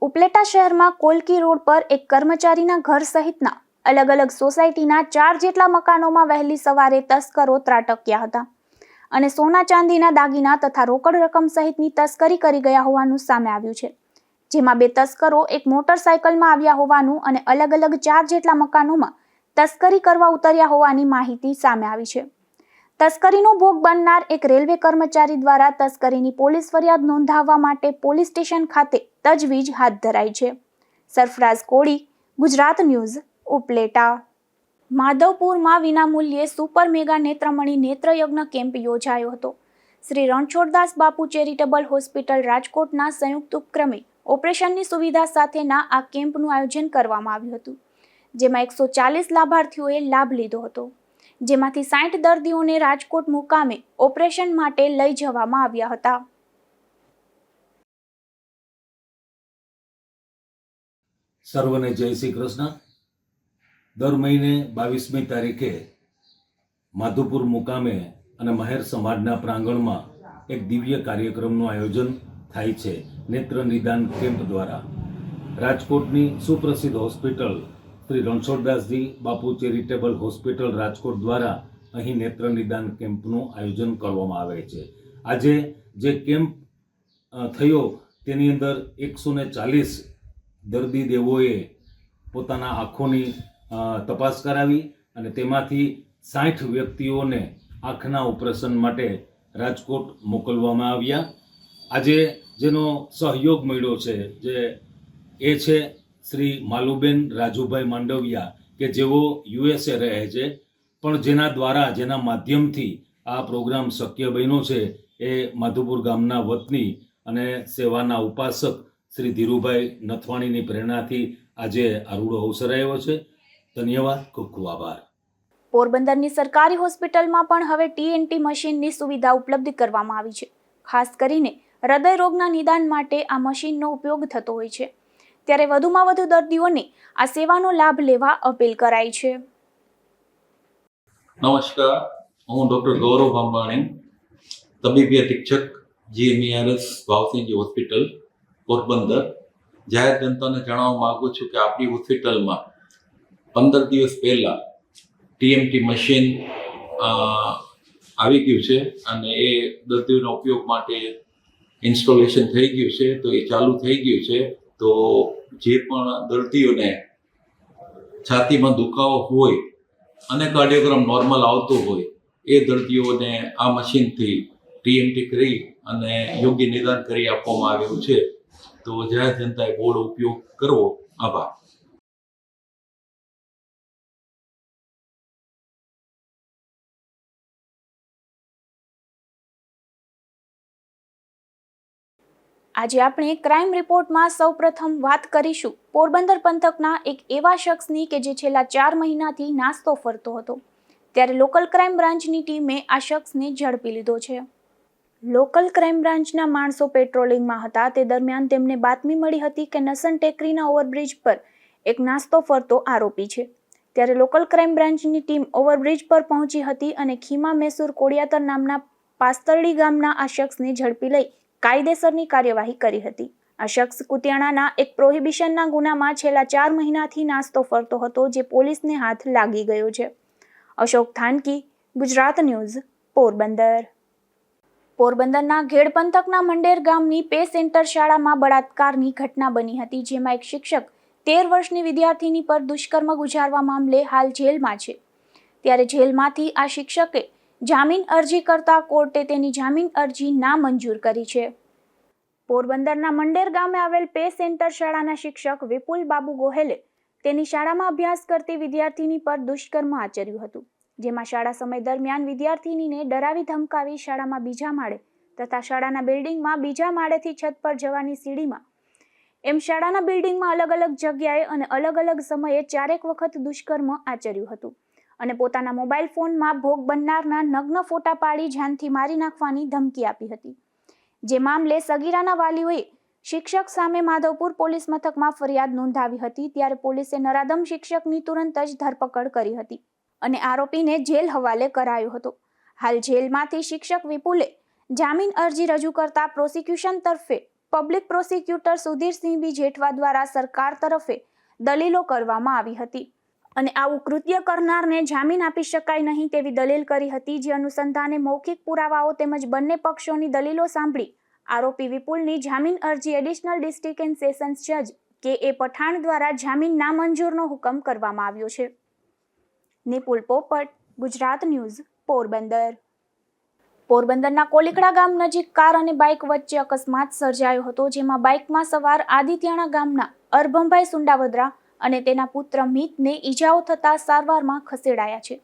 ઉપલેટા શહેરમાં કોલકી રોડ પર એક કર્મચારીના ઘર સહિતના અલગ અલગ સોસાયટીના 4 જેટલા મકાનોમાં વહેલી સવારે તસ્કરો ત્રાટક્યા હતા અને સોના ચાંદીના દાગીના તથા રોકડ રકમ સહિતની તસ્કરી કરી ગયા હોવાનું સામે આવ્યું છે. જેમાં 2 તસ્કરો એક મોટરસાયકલમાં આવ્યા હોવાનું અને અલગ અલગ 4 જેટલા મકાનોમાં તસ્કરી કરવા ઉતર્યા હોવાની માહિતી સામે આવી છે. તસ્કરીનો ભોગ બનનાર એક રેલવે કર્મચારી દ્વારા તસ્કરીની પોલીસ ફરિયાદ નોંધાવવા માટે પોલીસ સ્ટેશન ખાતે તજવીજ હાથ ધરાઈ છે. સરફરાઝ કોડી, ગુજરાત ન્યૂઝ, ઉપલેટા. માધવપુરમાં વિનામૂલ્યે સુપર મેગા નેત્રમણી નેત્રયજ્ઞ કેમ્પ યોજાયો હતો. શ્રી રણછોડદાસ બાપુ ચેરિટેબલ હોસ્પિટલ રાજકોટના સંયુક્ત ઉપક્રમે ઓપરેશનની સુવિધા સાથેના આ કેમ્પનું આયોજન કરવામાં આવ્યું હતું, જેમાં 140 લાભાર્થીઓએ લાભ લીધો હતો, જેમાંથી 60 દર્દીઓને રાજકોટ મુકામે ઓપરેશન માટે લઈ જવામાં આવ્યા હતા. સર્વને જય શ્રી કૃષ્ણ. દર મહિને 22મી તારીખે માધુપુર મુકામે અને મહેર સમાજના પ્રાંગણમાં એક દિવ્ય કાર્યક્રમનું આયોજન થાય છે નેત્ર નિદાન કેમ્પ દ્વારા. રાજકોટની સુપ્રસિદ્ધ હોસ્પિટલ શ્રી રણછોડદાસજી બાપુ ચેરિટેબલ હોસ્પિટલ રાજકોટ દ્વારા અહીં નેત્ર નિદાન કેમ્પનું આયોજન કરવામાં આવે છે. આજે જે કેમ્પ થયો તેની અંદર 140 દર્દી દેવોએ પોતાના આંખોની તપાસ કરાવી અને તેમાંથી 60 વ્યક્તિઓને આંખના ઓપરેશન માટે રાજકોટ મોકલવામાં આવ્યા. આજે જેનો સહયોગ મળ્યો છે એ છે શ્રી માલુબેન રાજુભાઈ માંડવિયા કે જેઓ USA રહે છે, પણ જેના માધ્યમથી આ પ્રોગ્રામ શક્ય બન્યો છે એ માધુપુર ગામના વતની અને સેવાના ઉપાસક શ્રી ધીરુભાઈ નથવાણીની પ્રેરણાથી આજે આ રૂડો અવસર આવ્યો છે. ધન્યવાદ, ખૂબ ખૂબ આભાર. પોરબંદરની સરકારી હોસ્પિટલમાં પણ હવે TNT મશીનની સુવિધા ઉપલબ્ધ કરવામાં આવી છે. ખાસ કરીને હૃદય રોગના નિદાન માટે આ મશીનનો ઉપયોગ થતો હોય છે, ત્યારે વધુમાં વધુ દર્દીઓને આ સેવાનો લાભ લેવા અપીલ કરાઈ છે. નમસ્કાર, હું ડૉક્ટર ગૌરવ અંબાણી, તબીબી અધિક્ષક GMERS ભાવસિંહજી હોસ્પિટલ પોરબંદર. જાહેર જનતાને જણાવવા માગું છું કે આપણી હોસ્પિટલમાં 15 દિવસ પહેલાં TNT મશીન આવી ગયું છે અને એ દર્દીઓના ઉપયોગ માટે ઇન્સ્ટોલેશન થઈ ગયું છે, તો એ ચાલુ થઈ ગયું છે. તો જે પણ દર્દીઓને છાતીમાં દુખાવો હોય અને કાર્ડિયોગ્રામ નોર્મલ આવતો હોય એ દર્દીઓને આ મશીનથી TNT કરી અને યોગ્ય નિદાન કરી આપવામાં આવ્યું છે. તો જાહેર જનતાએ બોર્ડ ઉપયોગ કરવો. આભાર. આજે આપણે ક્રાઇમ રિપોર્ટમાં સૌપ્રથમ વાત કરીશું પોરબંદર પંથકના એક એવા શખ્સની કે જે છેલ્લા 4 મહિનાથી નાસ્તો ફરતો હતો. ત્યારે લોકલ ક્રાઇમ બ્રાન્ચની ટીમે આ શખ્સને ઝડપી લીધો છે. લોકલ ક્રાઇમ બ્રાન્ચના માણસો પેટ્રોલિંગમાં હતા તે દરમિયાન તેમને બાતમી મળી હતી કે નસન ટેકરીના ઓવરબ્રિજ પર એક નાસ્તો ફરતો આરોપી છે. ત્યારે લોકલ ક્રાઇમ બ્રાન્ચની ટીમ ઓવરબ્રિજ પર પહોંચી હતી અને ખીમા મેસુર કોડિયાતર નામના પાસ્તરડી ગામના આ શખ્સને ઝડપી લઈ કાયદેસરની કાર્યવાહી કરી હતી. આ શખ્સ કુતિયાણાના એક પ્રોહિબિશનના ગુનામાં છેલ્લા 4 મહિનાથી નાસ્તો ફરતો હતો, જે પોલીસને હાથ લાગી ગયો છે. અશોક થાનકી, ગુજરાત ન્યૂઝ, પોરબંદર. પોરબંદરના ઘેડ પંથકના મંડેર ગામની પે સેન્ટર શાળામાં બળાત્કારની ઘટના બની હતી, જેમાં એક શિક્ષક 13 વર્ષની વિદ્યાર્થીની પર દુષ્કર્મ ગુજારવા મામલે હાલ જેલમાં છે. ત્યારે જેલમાંથી આ શિક્ષકે જામીન અરજી કરતા કોર્ટે તેની જામીન અરજી નામંજૂર કરી છે. પોરબંદરના મંડેર ગામે આવેલ પે સેન્ટર શાળાના શિક્ષક વિપુલ બાબુ ગોહેલે તેની શાળામાં અભ્યાસ કરતી વિદ્યાર્થીની પર દુષ્કર્મ આચર્યું હતું, જેમાં શાળા સમય દરમિયાન વિદ્યાર્થીનીને ડરાવી ધમકાવી શાળામાં બીજા માળે તથા શાળાના બિલ્ડિંગમાં બીજા માળેથી છત પર જવાની સીડીમાં એમ શાળાના બિલ્ડિંગમાં અલગ અલગ જગ્યાએ અને અલગ અલગ સમયે 4 વખત દુષ્કર્મ આચર્યું હતું અને પોતાના મોબાઈલ ફોનમાં ભોગ બનનારના નગ્ન ફોટા પાડી જાનથી મારી નાખવાની ધમકી આપી હતી. જે મામલે સગીરાના વાલીઓએ શિક્ષક સામે માધવપુર પોલીસ મથકમાં ફરિયાદ નોંધાવી હતી. ત્યારે પોલીસે નરાધમ શિક્ષકની તુરંત જ ધરપકડ કરી હતી અને આરોપીને જેલ હવાલે કરાયો હતો. હાલ જેલમાંથી શિક્ષક વિપુલે જામીન અરજી રજૂ કરતા પ્રોસિક્યુશન તરફે પબ્લિક પ્રોસિક્યુટર સુધીરસિંહ બી જેઠવા દ્વારા સરકાર તરફે દલીલો કરવામાં આવી હતી અને આવું કૃત્ય કરનારને જામીન આપી શકાય નહીં તેવી દલીલ કરી હતી. જે અનુસંધાને મૌખિક પુરાવાઓ તેમજ બંને પક્ષોની દલીલો સાંભળી આરોપી વિપુલની જામીન અરજી એડિશનલ ડિસ્ટ્રિક્ટ એન્ડ સેશન્સ જજ KA પઠાણ દ્વારા જામીન નામંજૂરનો હુકમ કરવામાં આવ્યો છે. નિપુલ પોપટ, ગુજરાત ન્યૂઝ, પોરબંદર. પોરબંદરના કોલીકડા ગામ નજીક કાર અને બાઇક વચ્ચે અકસ્માત સર્જાયો હતો, જેમાં બાઇકમાં સવાર આદિત્યાણા ગામના અરભમભાઈ સુંડાવદરા અને તેના પુત્ર મિતને ઈજાઓ થતા સારવારમાં ખસેડાયા છે.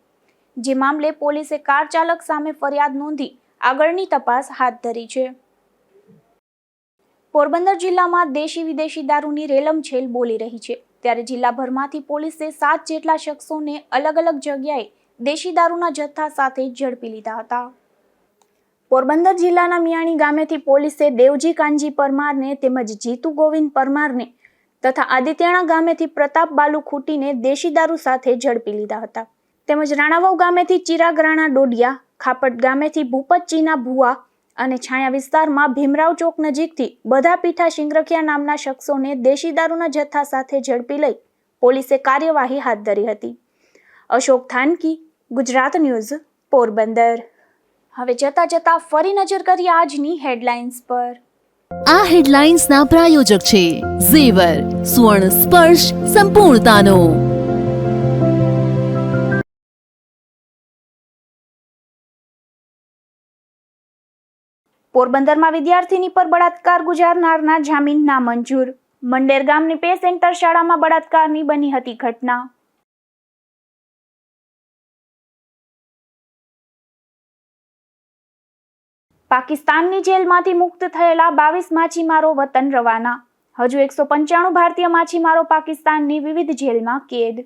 જે મામલે પોલીસે કાર ચાલક સામે ફરિયાદ નોંધી આગળની તપાસ હાથ ધરી છે. પોરબંદર જિલ્લામાં દેશી વિદેશી દારૂની રેલમછેલ બોલી રહી છે. ત્યારે જિલ્લાભરમાંથી પોલીસે 7 જેટલા શખ્સોને અલગ અલગ જગ્યાએ દેશી દારૂના જથ્થા સાથે ઝડપી લીધા હતા. પોરબંદર જિલ્લાના મિયાણી ગામેથી પોલીસે દેવજી કાનજી પરમારને તેમજ જીતુ ગોવિંદ પરમારને તથા આદિત્યાણા ગામેથી પ્રતાપ બાલુ ખૂટીને દેશી દારૂ સાથે ઝડપી લીધા હતા. તેમજ રાણાવાવ ગામેથી ચિરાગ રાણા ડોડિયા, ખાપટ ગામેથી ભૂપત ચીના ભુવા અને છાયા વિસ્તારમાં ભીમરાવ ચોક નજીકથી બધા પીઠા શિંગરખિયા નામના શખ્સોને દેશી દારૂના જથ્થા સાથે ઝડપી લઈ પોલીસે કાર્યવાહી હાથ ધરી હતી. અશોક થાનકી, ગુજરાત ન્યૂઝ, પોરબંદર. હવે જતા જતા ફરી નજર કરીએ આજની હેડલાઇન્સ પર. આ હેડલાઇન્સના પ્રાયોજક છે ઝેવર, સ્વર્ણ સ્પર્શ સંપૂર્ણતાનો. પોરબંદરમાં વિદ્યાર્થીની પર બળાત્કાર ગુજારનારના જામીન નામંજૂર. મંડેર ગામની પે સેન્ટર શાળામાં બળાત્કારની બની હતી ઘટના. પાકિસ્તાનની જેલમાંથી મુક્ત થયેલા 22 માછીમારો વતન રવાના. હજુ 195 ભારતીય માછીમારો પાકિસ્તાનની વિવિધ જેલમાં કેદ.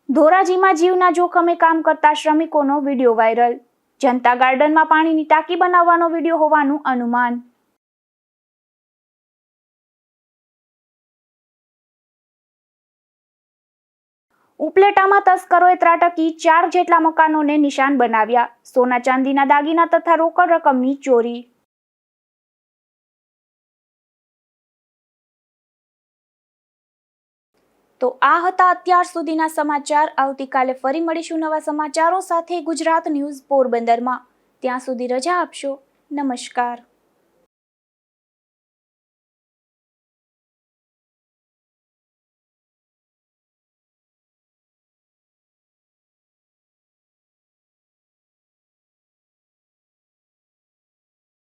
ધોરાજીમાં જીવના જોખમે કામ કરતા શ્રમિકોનો વિડીયો વાયરલ. જનતા ગાર્ડનમાં પાણીની ટાંકી બનાવવાનો વિડીયો હોવાનું અનુમાન. ઉપલેટામાં તસ્કરોએ ત્રાટકી 4 જેટલા મકાનોને નિશાન બનાવ્યા. સોના ચાંદીના દાગીના તથા રોકડ રકમની ચોરી. તો આ હતા અત્યાર સુધીના સમાચાર. આવતીકાલે ફરી મળીશું નવા સમાચારો સાથે ગુજરાત ન્યૂઝ પોરબંદરમાં. ત્યાં સુધી રજા આપશો. નમસ્કાર.